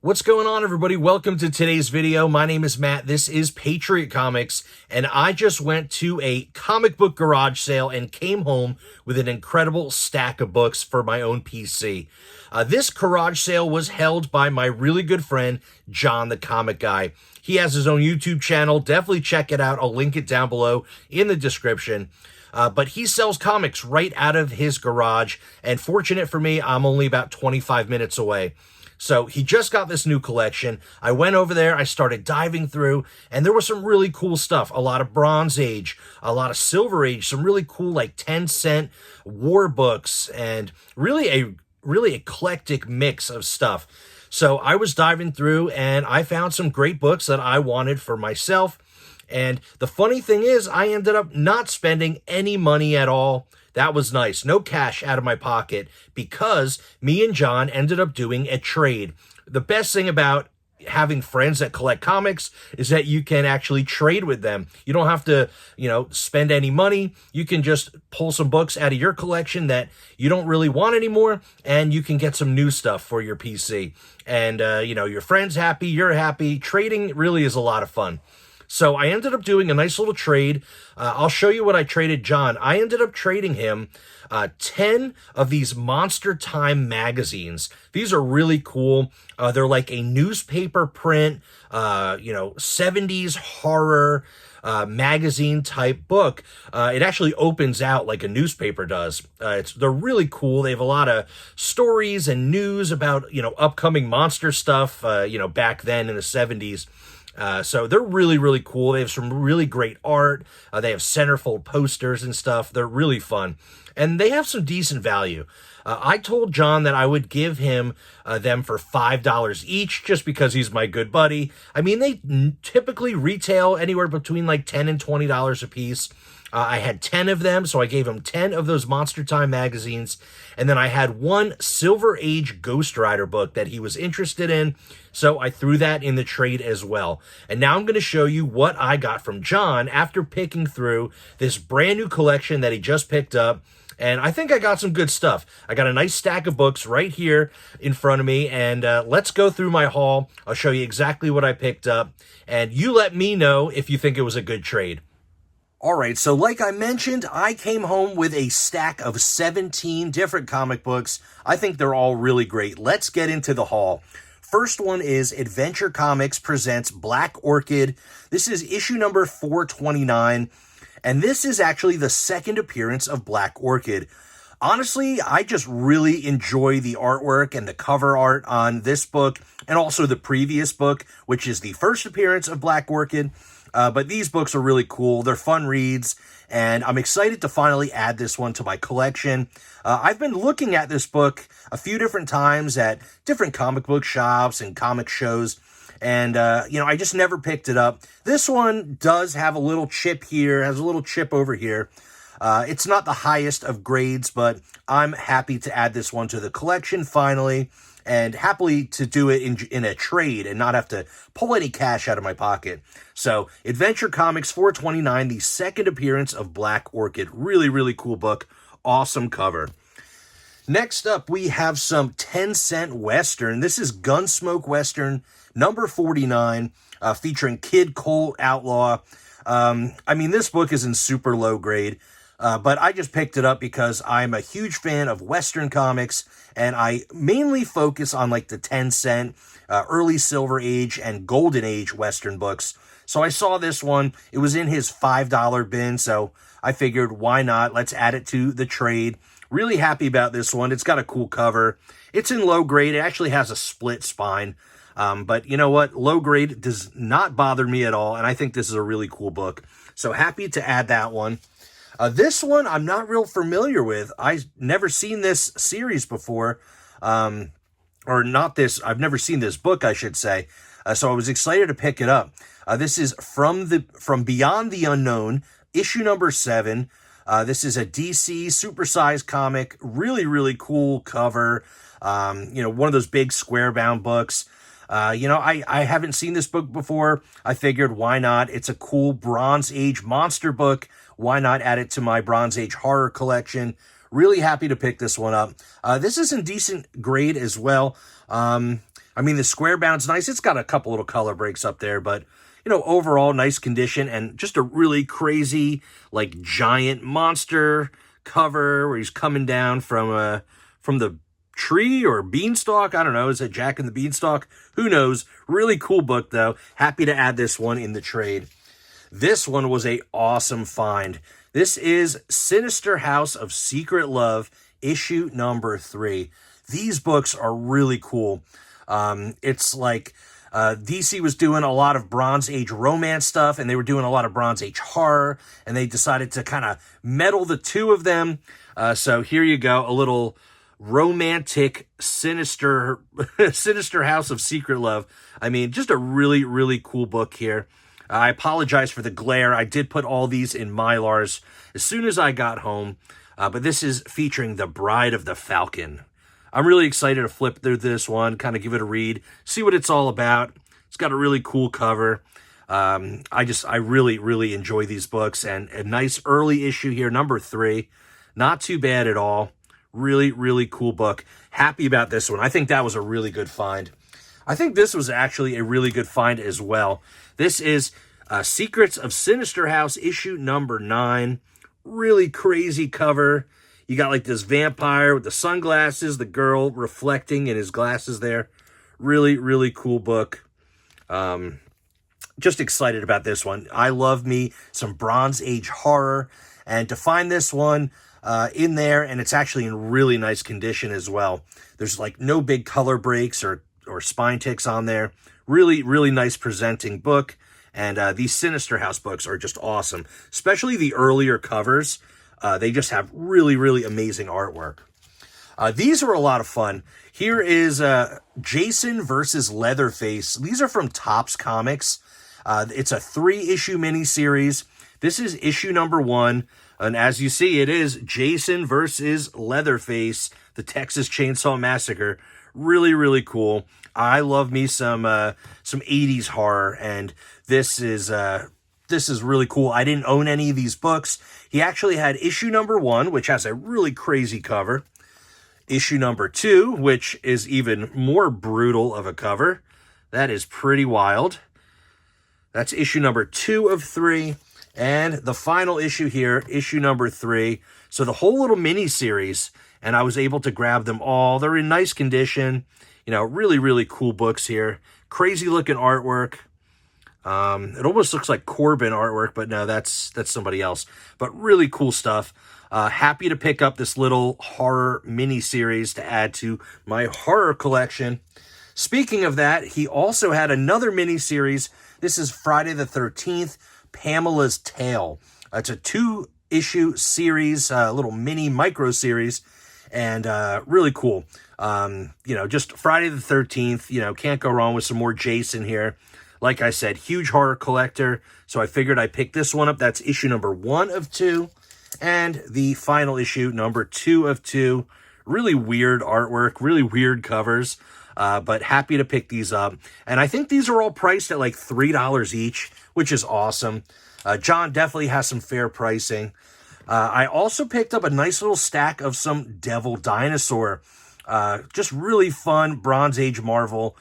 What's going on, everybody? Welcome to today's video. My name is Matt. This is Patriot Comics, and I just went to a comic book garage sale and came home with an incredible stack of books for my own PC. This garage sale was held by my really good friend, John the Comic Guy. He has his own YouTube channel. Definitely check it out. I'll link it down below in the description. But he sells comics right out of his garage, and fortunate for me, I'm only about 25 minutes away. So he just got this new collection. I went over there, I started diving through, and there was some really cool stuff. A lot of Bronze Age, a lot of Silver Age, some really cool like 10-cent war books, and really eclectic mix of stuff. So I was diving through and I found some great books that I wanted for myself. And the funny thing is, I ended up not spending any money at all. That was nice. No cash out of my pocket because me and John ended up doing a trade. The best thing about having friends that collect comics is that you can actually trade with them. You don't have to, spend any money. You can just pull some books out of your collection that you don't really want anymore, and you can get some new stuff for your PC. And, your friend's happy, you're happy. Trading really is a lot of fun. So I ended up doing a nice little trade. I'll show you what I traded John. I ended up trading him 10 of these Monster Time magazines. These are really cool. They're like a newspaper print, 70s horror magazine type book. It actually opens out like a newspaper does. They're really cool. They have a lot of stories and news about, upcoming monster stuff, back then in the 70s. So they're really, really cool. They have some really great art. They have centerfold posters and stuff. They're really fun. And they have some decent value. I told John that I would give him them for $5 each just because he's my good buddy. I mean, they typically retail anywhere between like $10 and $20 a piece. I had 10 of them, so I gave him 10 of those Monster Time magazines. And then I had one Silver Age Ghost Rider book that he was interested in, so I threw that in the trade as well. And now I'm going to show you what I got from John after picking through this brand new collection that he just picked up. And I think I got some good stuff. I got a nice stack of books right here in front of me, and let's go through my haul. I'll show you exactly what I picked up, and you let me know if you think it was a good trade. All right, so like I mentioned, I came home with a stack of 17 different comic books. I think they're all really great. Let's get into the haul. First one is Adventure Comics presents Black Orchid. This is issue number 429, and this is actually the second appearance of Black Orchid. Honestly, I just really enjoy the artwork and the cover art on this book, and also the previous book, which is the first appearance of Black Orchid. But these books are really cool. They're fun reads, and I'm excited to finally add this one to my collection. I've been looking at this book a few different times at different comic book shops and comic shows, and, I just never picked it up. This one does have a little chip here, has a little chip over here. It's not the highest of grades, but I'm happy to add this one to the collection finally, and happily to do it in a trade and not have to pull any cash out of my pocket. So, Adventure Comics 429, the second appearance of Black Orchid. Really, really cool book. Awesome cover. Next up, we have some 10-cent Western. This is Gunsmoke Western, number 49, featuring Kid Colt Outlaw. This book is in super low grade. But I just picked it up because I'm a huge fan of Western comics, and I mainly focus on like the 10-cent, early Silver Age and Golden Age Western books. So I saw this one. It was in his $5 bin, so I figured, why not? Let's add it to the trade. Really happy about this one. It's got a cool cover. It's in low grade. It actually has a split spine. But you know what? Low grade does not bother me at all, and I think this is a really cool book. So happy to add that one. This one I'm not real familiar with. I've never seen this series before. I've never seen this book, I should say. So I was excited to pick it up. This is From Beyond the Unknown, issue number 7. This is a DC supersized comic. Really, really cool cover. One of those big square bound books. I haven't seen this book before. I figured, why not? It's a cool Bronze Age monster book. Why not add it to my Bronze Age horror collection? Really happy to pick this one up. This is in decent grade as well. I mean, the square bound's nice. It's got a couple little color breaks up there, but, you know, overall, nice condition and just a really crazy, like, giant monster cover where he's coming down from the tree or beanstalk. I don't know. Is it Jack and the Beanstalk? Who knows? Really cool book, though. Happy to add this one in the trade. This one was a awesome find. This is Sinister House of Secret Love, issue number 3. These books are really cool. It's like DC was doing a lot of Bronze Age romance stuff, and they were doing a lot of Bronze Age horror, and they decided to kind of meddle the two of them. So here you go, a little romantic, sinister House of Secret Love. I mean, just a really, really cool book here. I apologize for the glare. I did put all these in Mylars as soon as I got home, but this is featuring The Bride of the Falcon. I'm really excited to flip through this one, kind of give it a read, see what it's all about. It's got a really cool cover. I really, really enjoy these books, and a nice early issue here, number 3. Not too bad at all. Really, really cool book. Happy about this one. I think that was a really good find. I think this was actually a really good find as well. This is Secrets of Sinister House, issue number 9. Really crazy cover. You got like this vampire with the sunglasses, the girl reflecting in his glasses there. Really, really cool book. Just excited about this one. I love me some Bronze Age horror. And to find this one in there, and it's actually in really nice condition as well. There's like no big color breaks or spine ticks on there. Really, really nice presenting book. And these Sinister House books are just awesome, especially the earlier covers. They just have really, really amazing artwork. These are a lot of fun. Here is Jason versus Leatherface. These are from Topps Comics. It's a 3-issue miniseries. This is issue number 1. And as you see, it is Jason versus Leatherface, the Texas Chainsaw Massacre. Really, really cool. I love me some 80s horror, and this is really cool. I didn't own any of these books. He actually had issue number 1, which has a really crazy cover. Issue number 2, which is even more brutal of a cover. That is pretty wild. That's issue number 2 of 3. And the final issue here, issue number 3. So the whole little mini-series, and I was able to grab them all. They're in nice condition. You know, really, really cool books here. Crazy looking artwork. It almost looks like Corbin artwork, but no, that's somebody else. But really cool stuff. Happy to pick up this little horror mini-series to add to my horror collection. Speaking of that, he also had another mini-series. This is Friday the 13th, Pamela's Tale. It's a 2-issue series, a little mini micro series, and really cool. You know, just Friday the 13th, you know, can't go wrong with some more Jason here. Like I said, huge horror collector, so I figured I'd pick this one up. That's issue number 1 of 2, and the final issue, number 2 of 2. Really weird artwork, really weird covers, but happy to pick these up. And I think these are all priced at like $3 each, which is awesome. John definitely has some fair pricing. I also picked up a nice little stack of some Devil Dinosaur. Just really fun Bronze Age Marvel.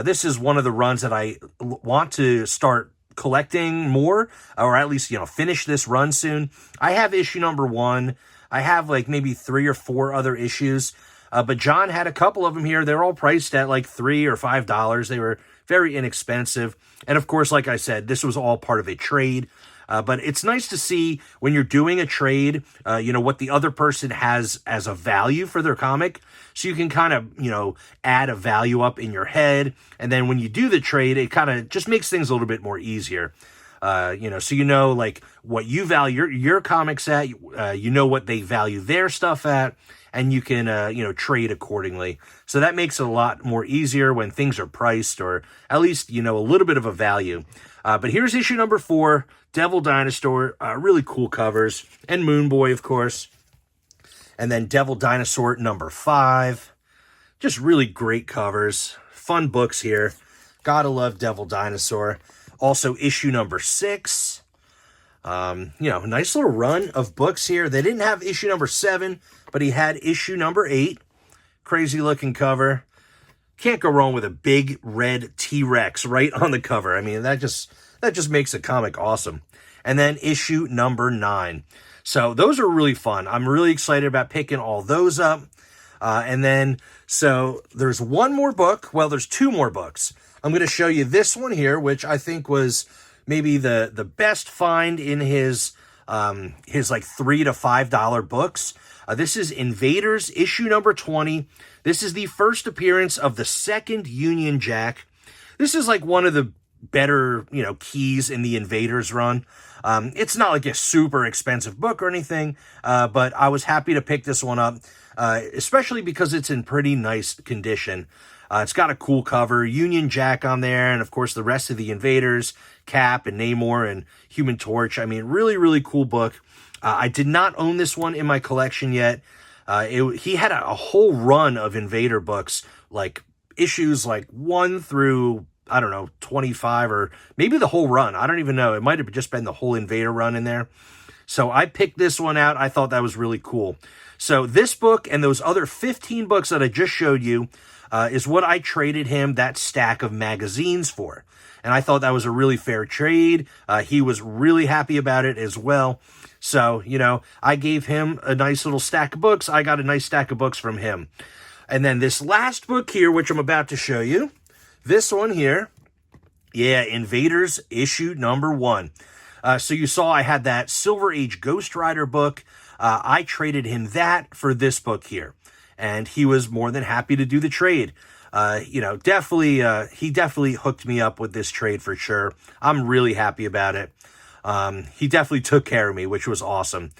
This is one of the runs that I want to start collecting more, or at least, you know, finish this run soon. I have issue number 1. I have like maybe 3 or 4 other issues, but John had a couple of them here. They're all priced at like $3 or $5. They were very inexpensive. And of course, like I said, this was all part of a trade. But it's nice to see when you're doing a trade, you know, what the other person has as a value for their comic. So you can kind of, you know, add a value up in your head. And then when you do the trade, it kind of just makes things a little bit more easier. You know, so you know, like, what you value your comics at, you know what they value their stuff at, and you can, you know, trade accordingly. So that makes it a lot more easier when things are priced, or at least, you know, a little bit of a value. But here's issue number 4, Devil Dinosaur, really cool covers, and Moon Boy, of course. And then Devil Dinosaur number 5, just really great covers, fun books here. Gotta love Devil Dinosaur. Also issue number 6. You know, nice little run of books here. They didn't have issue number 7, but he had issue number 8. Crazy looking cover. can't go wrong with a big red T-Rex right on the cover. I mean, that just makes a comic awesome. And then issue number 9. So those are really fun. I'm really excited about picking all those up. And then, so there's one more book. Well, there's 2 more books. I'm going to show you this one here, which I think was maybe the best find in his like $3 to $5 books. This is Invaders, issue number 20. This is the first appearance of the second Union Jack. This is like one of the better, keys in the Invaders run. It's not like a super expensive book or anything, but I was happy to pick this one up, especially because it's in pretty nice condition. It's got a cool cover, Union Jack on there, and of course the rest of the Invaders, Cap and Namor and Human Torch. I mean, really, really cool book. I did not own this one in my collection yet. He had a whole run of Invader books, like issues like 1 through, I don't know, 25, or maybe the whole run. I don't even know. It might have just been the whole Invader run in there. So I picked this one out. I thought that was really cool. So this book and those other 15 books that I just showed you is what I traded him that stack of magazines for. And I thought that was a really fair trade. He was really happy about it as well. So, I gave him a nice little stack of books. I got a nice stack of books from him. And then this last book here, which I'm about to show you, this one here, yeah, Invaders, issue number 1. So you saw I had that Silver Age Ghost Rider book. I traded him that for this book here. And he was more than happy to do the trade. He definitely hooked me up with this trade for sure. I'm really happy about it. He definitely took care of me, which was awesome.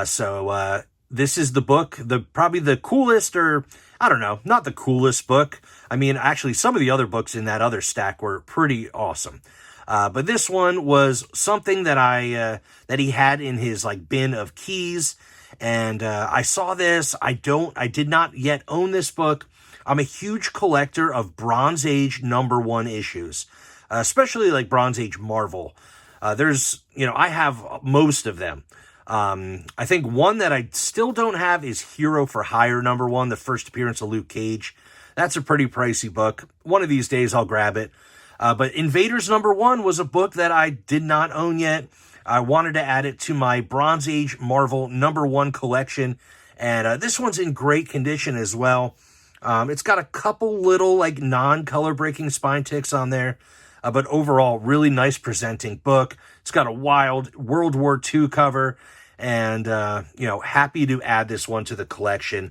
So this is the book, probably the coolest, or I don't know, not the coolest book. I mean, actually, some of the other books in that other stack were pretty awesome. But this one was something that that he had in his like bin of keys. And I saw this. I did not yet own this book. I'm a huge collector of Bronze Age #1 issues, especially like Bronze Age Marvel. I have most of them. I think one that I still don't have is Hero for Hire #1, the first appearance of Luke Cage. That's a pretty pricey book. One of these days I'll grab it. But Invaders #1 was a book that I did not own yet. I wanted to add it to my Bronze Age Marvel #1 collection. And this one's in great condition as well. It's got a couple little like non-color breaking spine ticks on there. But overall, really nice presenting book. It's got a wild World War II cover. And, happy to add this one to the collection.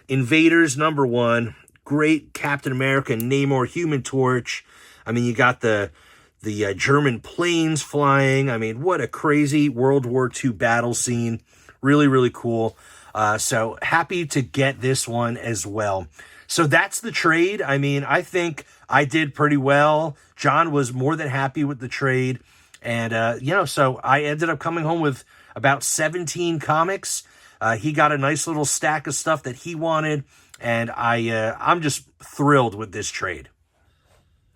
Invaders #1. Great Captain America, Namor, Human Torch. I mean, you got the German planes flying. I mean, what a crazy World War II battle scene. Really, really cool. So happy to get this one as well. So that's the trade. I mean, I think I did pretty well. John was more than happy with the trade. And, so I ended up coming home with about 17 comics. He got a nice little stack of stuff that he wanted. And I'm just thrilled with this trade.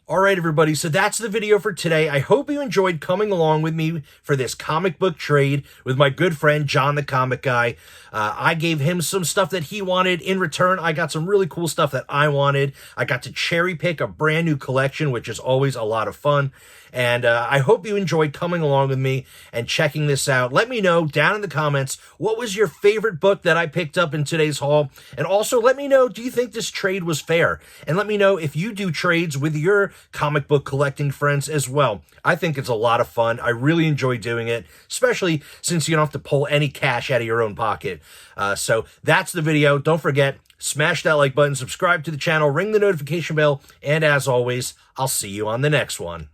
All right, everybody, so that's the video for today. I hope you enjoyed coming along with me for this comic book trade with my good friend, John the Comic Guy. I gave him some stuff that he wanted. In return, I got some really cool stuff that I wanted. I got to cherry pick a brand new collection, which is always a lot of fun. And I hope you enjoyed coming along with me and checking this out. Let me know down in the comments, what was your favorite book that I picked up in today's haul? And also let me know, do you think this trade was fair? And let me know if you do trades with your comic book collecting friends as well. I think it's a lot of fun. I really enjoy doing it, especially since you don't have to pull any cash out of your own pocket. So that's the video. Don't forget, smash that like button, subscribe to the channel, ring the notification bell, and as always, I'll see you on the next one.